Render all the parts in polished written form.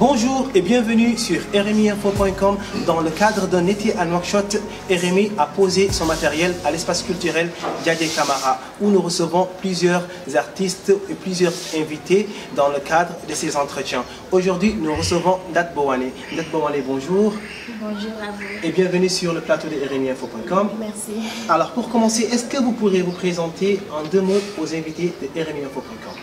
Bonjour et bienvenue sur rmiinfo.com. Dans le cadre d'un été à Nouakchott, RMI a posé son matériel à l'espace culturel Diadé Camara, où nous recevons plusieurs artistes et plusieurs invités dans le cadre de ces entretiens. Aujourd'hui, nous recevons Ndat Bowane. Ndat Bowane, bonjour. Bonjour à vous. Et bienvenue sur le plateau de rmiinfo.com. Merci. Alors pour commencer, est-ce que vous pourrez vous présenter en deux mots aux invités de rmiinfo.com?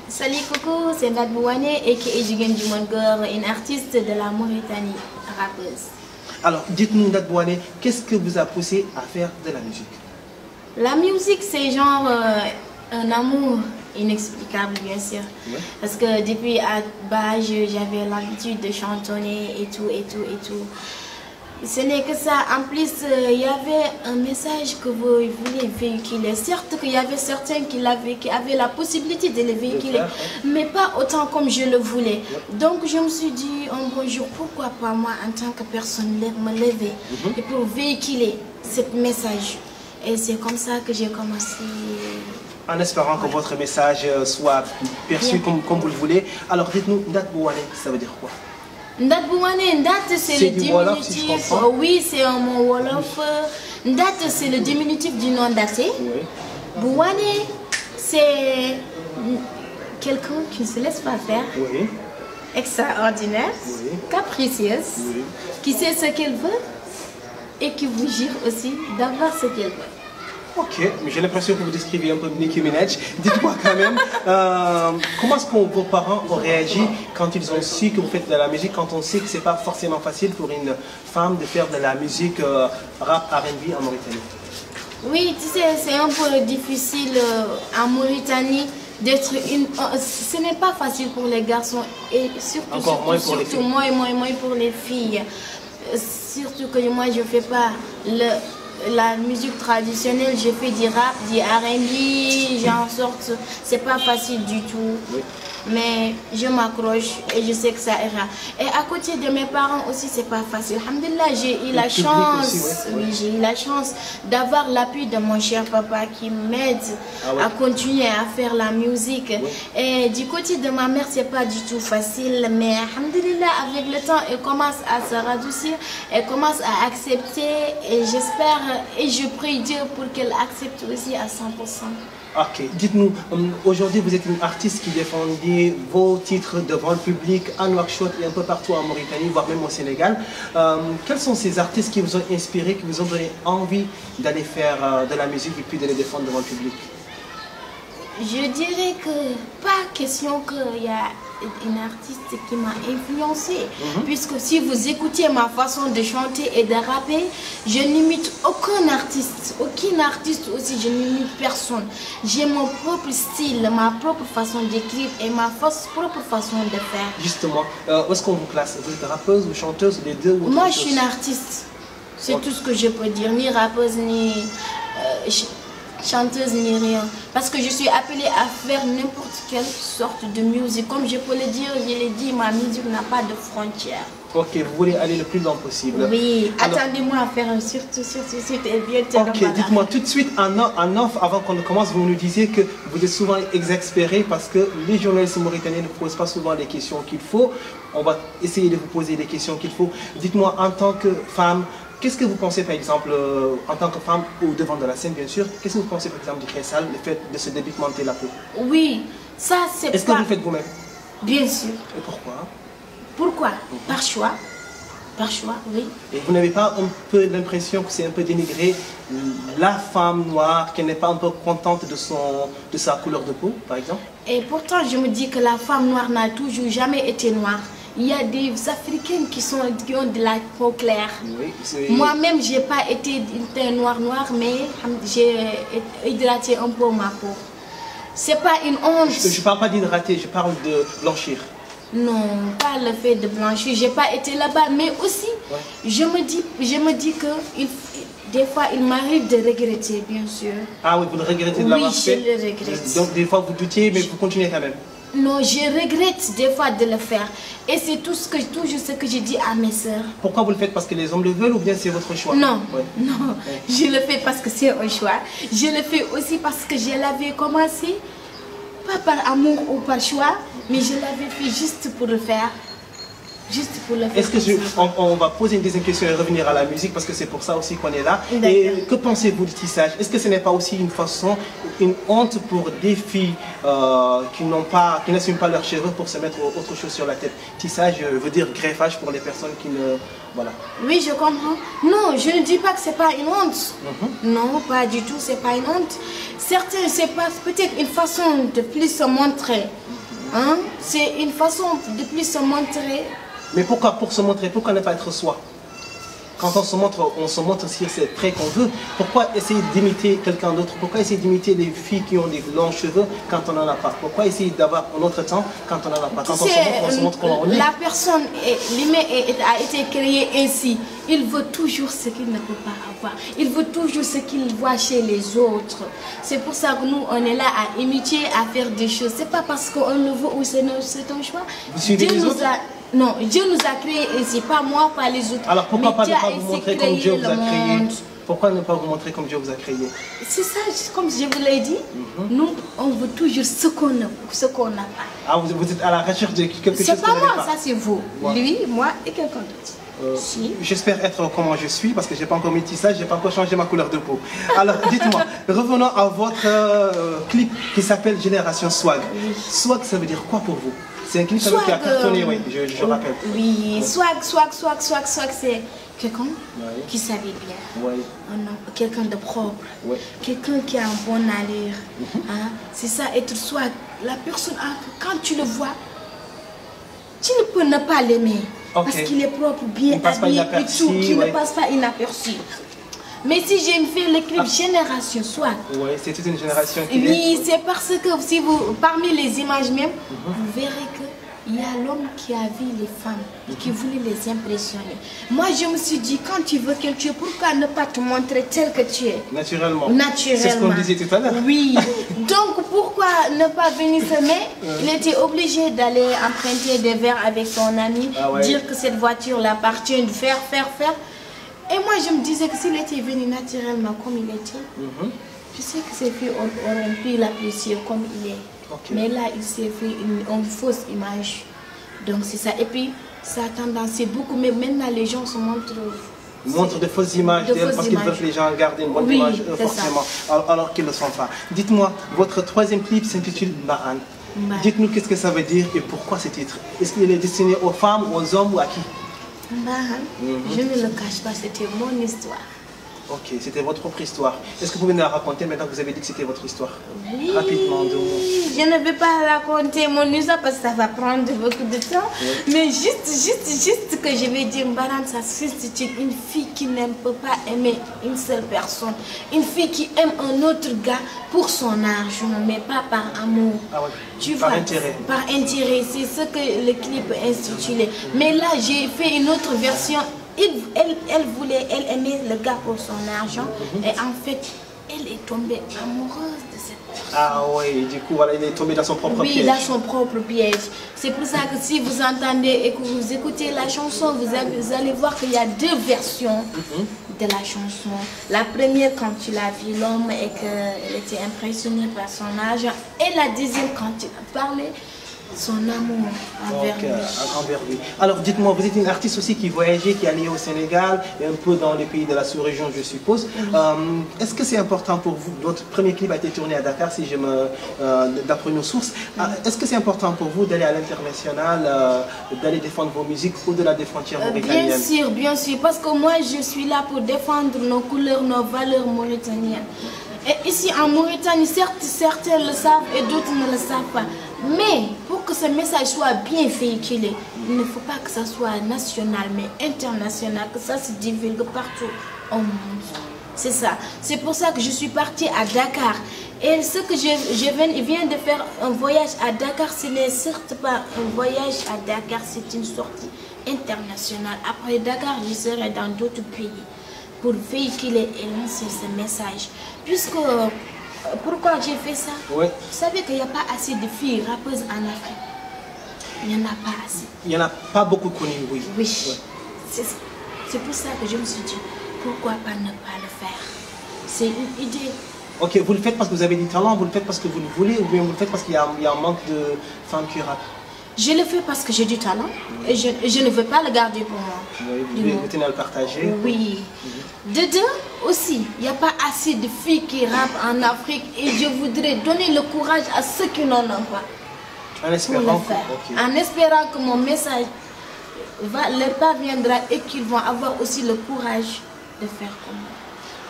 Salut Coco, c'est Ndat Bowane aka Jigen Jumongor, une artiste de la Mauritanie, rappeuse. Alors dites-nous Ndat Bowane, qu'est-ce que vous a poussé à faire de la musique? La musique c'est genre un amour inexplicable bien sûr. Ouais. Parce que depuis à bas âge j'avais l'habitude de chantonner et tout. Ce n'est que ça. En plus, il y avait un message que vous vouliez véhiculer. Certes qu'il y avait certains qui avaient la possibilité de le véhiculer, mais pas autant comme je le voulais. Donc je me suis dit un bon jour, pourquoi pas moi en tant que personne me lever et pour véhiculer ce message. Et c'est comme ça que j'ai commencé. En espérant que votre message soit perçu comme vous le voulez. Alors dites-nous, Ndat Bowane, ça veut dire quoi? Ndat Bowane, Ndat c'est le diminutif. Si oui, c'est un mot wolof. Ndat c'est le diminutif du nom Daté. Oui. Bowane, c'est quelqu'un qui ne se laisse pas faire. Oui. Extraordinaire, oui. Capricieuse, oui. Qui sait ce qu'elle veut et qui vous jure aussi d'avoir ce qu'elle veut. Ok, mais j'ai l'impression que vous décrivez un peu Nicki Minaj. Dites-moi quand même, comment est-ce que vos parents ont réagi quand ils ont su que vous faites de la musique, quand on sait que ce n'est pas forcément facile pour une femme de faire de la musique rap R&B en Mauritanie? Oui, tu sais, c'est un peu difficile en Mauritanie d'être une... Ce n'est pas facile pour les garçons et surtout moins pour les filles. Surtout que moi, je ne fais pas la musique traditionnelle, je fais du rap, du R&B, j'en sorte, c'est pas facile du tout. Oui. Mais je m'accroche et je sais que ça ira. Et à côté de mes parents aussi, c'est pas facile. Alhamdulillah, j'ai eu la chance, aussi, oui, j'ai eu la chance d'avoir l'appui de mon cher papa qui m'aide à continuer à faire la musique. Oui. Et du côté de ma mère, c'est pas du tout facile, mais alhamdulillah, avec le temps, elle commence à se radoucir, elle commence à accepter et j'espère et je prie Dieu pour qu'elle accepte aussi à 100%. Ok, dites-nous, aujourd'hui vous êtes une artiste qui défendait vos titres devant le public à Nouakchott et un peu partout en Mauritanie, voire même au Sénégal. Quels sont ces artistes qui vous ont inspiré, qui vous ont donné envie d'aller faire de la musique et puis de les défendre devant le public? Je dirais que pas question qu'il y a une artiste qui m'a influencée, puisque si vous écoutez ma façon de chanter et de rapper, je n'imite aucun artiste, aucune artiste aussi, je n'imite personne. J'ai mon propre style, ma propre façon d'écrire et ma propre façon de faire. Justement, où est-ce qu'on vous classe? Vous êtes rappeuse ou chanteuse, les deux? Ou moi, je suis une artiste. C'est tout ce que je peux dire, ni rappeuse, ni chanteuse ni rien, parce que je suis appelée à faire n'importe quelle sorte de musique. Comme je peux le dire, je l'ai dit, ma musique n'a pas de frontières. Ok, vous voulez aller le plus loin possible. Oui, attendez-moi à faire surtout et bientôt. Ok, dites-moi tout de suite en off, avant qu'on ne commence, vous nous disiez que vous êtes souvent exaspéré parce que les journalistes mauritaniens ne posent pas souvent les questions qu'il faut. On va essayer de vous poser les questions qu'il faut. Dites-moi, en tant que femme, qu'est-ce que vous pensez par exemple, en tant que femme au devant de la scène bien sûr, qu'est-ce que vous pensez par exemple du Khessal, le fait de se dépigmenter la peau? Oui, ça c'est pas... Est-ce que vous le faites vous-même? Bien sûr. Et pourquoi? Pourquoi? Par choix. Par choix, oui. Et vous n'avez pas un peu l'impression que c'est un peu dénigré la femme noire, qu'elle n'est pas un peu contente de sa couleur de peau par exemple? Et pourtant je me dis que la femme noire n'a toujours jamais été noire. Il y a des Africaines qui ont de la peau claire. Oui, moi-même, je n'ai pas été noire, mais j'ai hydraté un peu ma peau. C'est pas une honte. Je ne parle pas d'hydrater, je parle de blanchir. Non, pas le fait de blanchir. Je n'ai pas été là-bas, mais aussi, je me dis que des fois, il m'arrive de regretter, bien sûr. Ah oui, vous le regrettez de l'avoir fait? Oui, je le regrette. Donc, des fois, vous doutiez, mais vous continuez quand même? Non, je regrette des fois de le faire. Et c'est toujours ce que je dis à mes soeurs. Pourquoi vous le faites? Parce que les hommes le veulent ou bien c'est votre choix? Non, non. Je le fais parce que c'est un choix. Je le fais aussi parce que je l'avais commencé, pas par amour ou par choix, mais je l'avais fait juste pour le faire. Juste pour le faire. Est-ce que on va poser une deuxième question et revenir à la musique parce que c'est pour ça aussi qu'on est là. Et que pensez-vous du tissage? Est-ce que ce n'est pas aussi une façon, une honte pour des filles qui n'assument pas leurs cheveux pour se mettre autre chose sur la tête? Tissage veut dire greffage pour les personnes qui ne... Voilà. Oui, je comprends. Non, je ne dis pas que c'est pas une honte. Non, pas du tout, c'est pas une honte. Certains, c'est peut-être une façon de plus se montrer. Hein? C'est une façon de plus se montrer. Mais pourquoi pour se montrer? Pourquoi ne pas être soi? Quand on se montre sur ces traits qu'on veut. Pourquoi essayer d'imiter quelqu'un d'autre? Pourquoi essayer d'imiter les filles qui ont des longs cheveux quand on n'en a pas? Pourquoi essayer d'avoir un autre temps quand on n'en a pas? Quand on se montre comment on est. La personne a été créée ainsi. Il veut toujours ce qu'il ne peut pas avoir. Il veut toujours ce qu'il voit chez les autres. C'est pour ça que nous, on est là à imiter, à faire des choses. C'est pas parce qu'on le veut ou c'est un choix. Vous suivez les autres? Non, Dieu nous a créés ici, pas moi, pas les autres. Alors pourquoi ne pas vous montrer comme Dieu vous a créé? Pourquoi ne pas vous montrer comme Dieu vous a créé? C'est ça, comme je vous l'ai dit, nous, on veut toujours ce qu'on n'a pas. Ah, vous êtes à la recherche de quelque chose. C'est pas moi, ça c'est vous. Lui, moi et quelqu'un d'autre. J'espère être comment je suis parce que je n'ai pas encore mis de tissage, je n'ai pas encore changé ma couleur de peau. Alors dites-moi, revenons à votre clip qui s'appelle Génération Swag. Swag, ça veut dire quoi pour vous? C'est un clip qui a cartonné, oui, je rappelle. Oui, swag, c'est quelqu'un qui s'habille bien. Quelqu'un de propre. Quelqu'un qui a un bon allure. Hein? C'est ça, être swag. La personne, quand tu le vois, tu ne peux ne pas l'aimer. Parce qu'il est propre, bien habillé et tout, qui ne passe pas inaperçu. Mais si j'ai fait le clip Génération Swag. Oui, c'est toute une génération qui oui, c'est parce que si vous, parmi les images même, vous verrez qu'il y a l'homme qui a vu les femmes et qui voulait les impressionner. Moi, je me suis dit, quand tu veux quelque chose, pourquoi ne pas te montrer tel que tu es? Naturellement. Naturellement. C'est ce qu'on disait tout à l'heure. Oui. Donc, pourquoi ne pas venir semer? Il était obligé d'aller emprunter des verres avec son ami, dire que cette voiture l'appartient, de faire. Et moi, je me disais que s'il était venu naturellement comme il était, je sais que ces filles auraient pu l'apprécier comme il est. Mais là, il s'est fait une fausse image. Donc, c'est ça. Et puis, ça a tendance, c'est beaucoup. Mais maintenant, les gens se montrent de fausses images parce qu'ils veulent que les gens gardent une bonne image forcément, alors qu'ils ne le sont pas. Dites-moi, votre troisième clip s'intitule Mbahan. Dites-nous qu'est-ce que ça veut dire et pourquoi ce titre. Est-ce qu'il est destiné aux femmes, aux hommes ou à qui? Je ne le cache pas, c'était mon histoire. Ok, c'était votre propre histoire. Est-ce que vous pouvez nous la raconter maintenant que vous avez dit que c'était votre histoire? Oui. Rapidement, je ne vais pas raconter mon histoire parce que ça va prendre beaucoup de temps. Mais juste que je vais dire, Mbahan, ça c'est une fille qui n'aime pas aimer une seule personne. Une fille qui aime un autre gars pour son argent, mais pas par amour. Tu par vois, intérêt. Par intérêt, c'est ce que le clip est intitulé. Mais là, j'ai fait une autre version. Elle aimait le gars pour son argent et en fait, elle est tombée amoureuse de cette personne. Ah oui, du coup, voilà, il est tombé dans son propre piège. Oui, dans son propre piège. C'est pour ça que si vous entendez et que vous écoutez la chanson, vous allez voir qu'il y a deux versions de la chanson. La première, quand tu l'as vu l'homme et qu'elle était impressionnée par son argent. Et la deuxième, quand tu as parlé son amour envers lui. Alors dites-moi, vous êtes une artiste aussi qui voyageait, qui est allée au Sénégal et un peu dans les pays de la sous-région, je suppose. Est-ce que c'est important pour vous? Votre premier clip a été tourné à Dakar, si je me, d'après nos sources. Est-ce que c'est important pour vous d'aller à l'international, d'aller défendre vos musiques au-delà des frontières mauritaniennes? Bien sûr, parce que moi je suis là pour défendre nos couleurs, nos valeurs mauritaniennes. Et ici en Mauritanie, certes, certains le savent et d'autres ne le savent pas. Mais pour que ce message soit bien véhiculé, il ne faut pas que ça soit national, mais international, que ça se divulgue partout au monde. C'est ça. C'est pour ça que je suis partie à Dakar. Et ce que je viens de faire un voyage à Dakar, ce n'est certes pas un voyage à Dakar, c'est une sortie internationale. Après Dakar, je serai dans d'autres pays pour véhiculer et lancer ce message. Puisque, pourquoi j'ai fait ça? Vous savez qu'il n'y a pas assez de filles rappeuses en Afrique. Il n'y en a pas assez. Il n'y en a pas beaucoup connues, oui. C'est pour ça que je me suis dit, pourquoi pas ne pas le faire? C'est une idée. Ok, vous le faites parce que vous avez du talent, vous le faites parce que vous le voulez, ou bien vous le faites parce qu'il y a un manque de femmes qui rappent? Je le fais parce que j'ai du talent et je ne veux pas le garder pour moi. Oui, vous tenez à le partager. Oui. De deux, aussi, il n'y a pas assez de filles qui rappent en Afrique et je voudrais donner le courage à ceux qui n'en ont pas. En espérant, en espérant que mon message leur parviendra et qu'ils vont avoir aussi le courage de faire comme moi.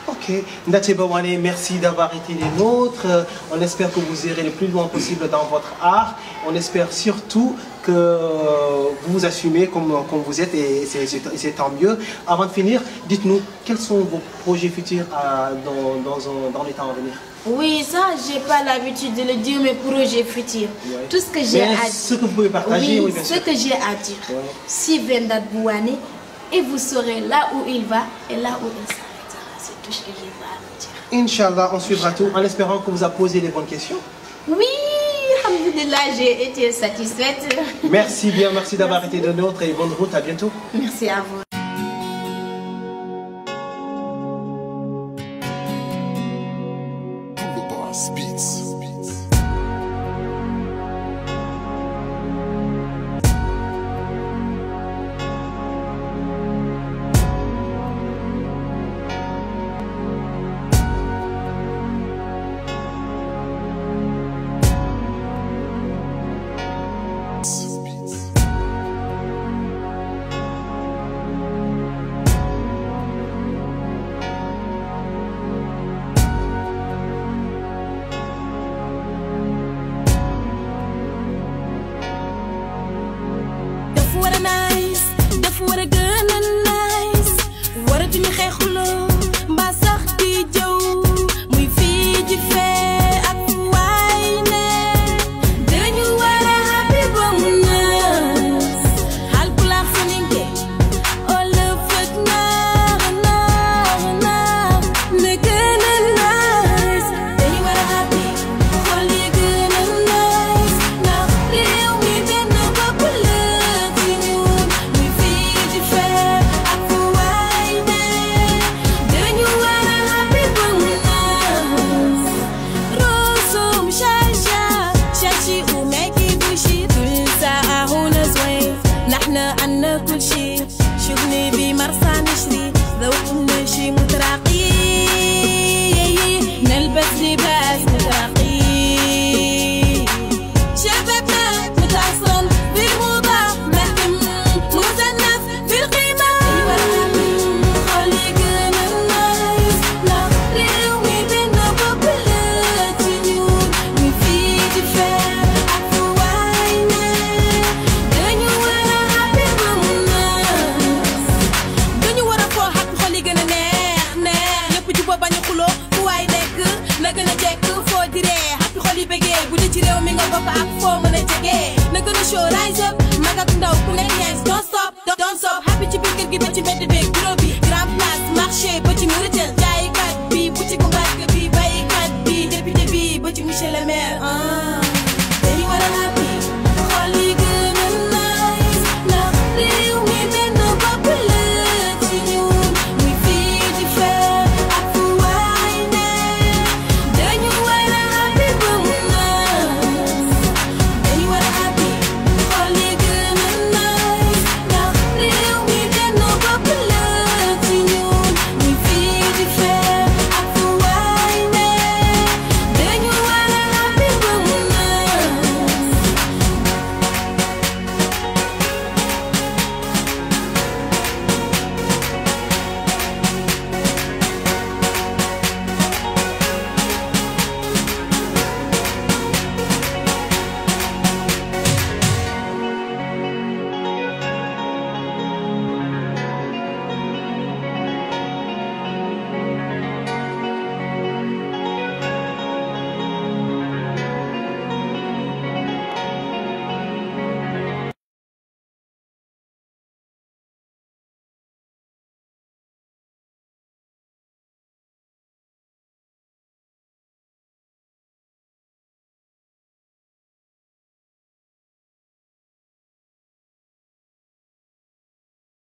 Ok, Ndathie Bouane, merci d'avoir été les nôtres. On espère que vous irez le plus loin possible dans votre art. On espère surtout que vous vous assumez comme vous êtes et c'est tant mieux. Avant de finir, dites-nous quels sont vos projets futurs dans les temps à venir. Oui, ça, j'ai pas l'habitude de le dire, mes projets futurs. Oui. Tout ce que j'ai à dire. Ce que vous pouvez partager, oui, ce que j'ai à dire. Oui. Suivez Ndathie Bouane et vous saurez là où il va et là où il s'arrêtera. C'est tout ce que j'ai à dire. Inch'Allah, on suivra tout en espérant qu'on vous a posé les bonnes questions. Oui, alhamdoulilah, j'ai été satisfaite. Merci bien, merci d'avoir été de nôtres et bonne route, à bientôt. Merci à vous. Don't stop, happy to be good, give it to me the big, grand place, marché,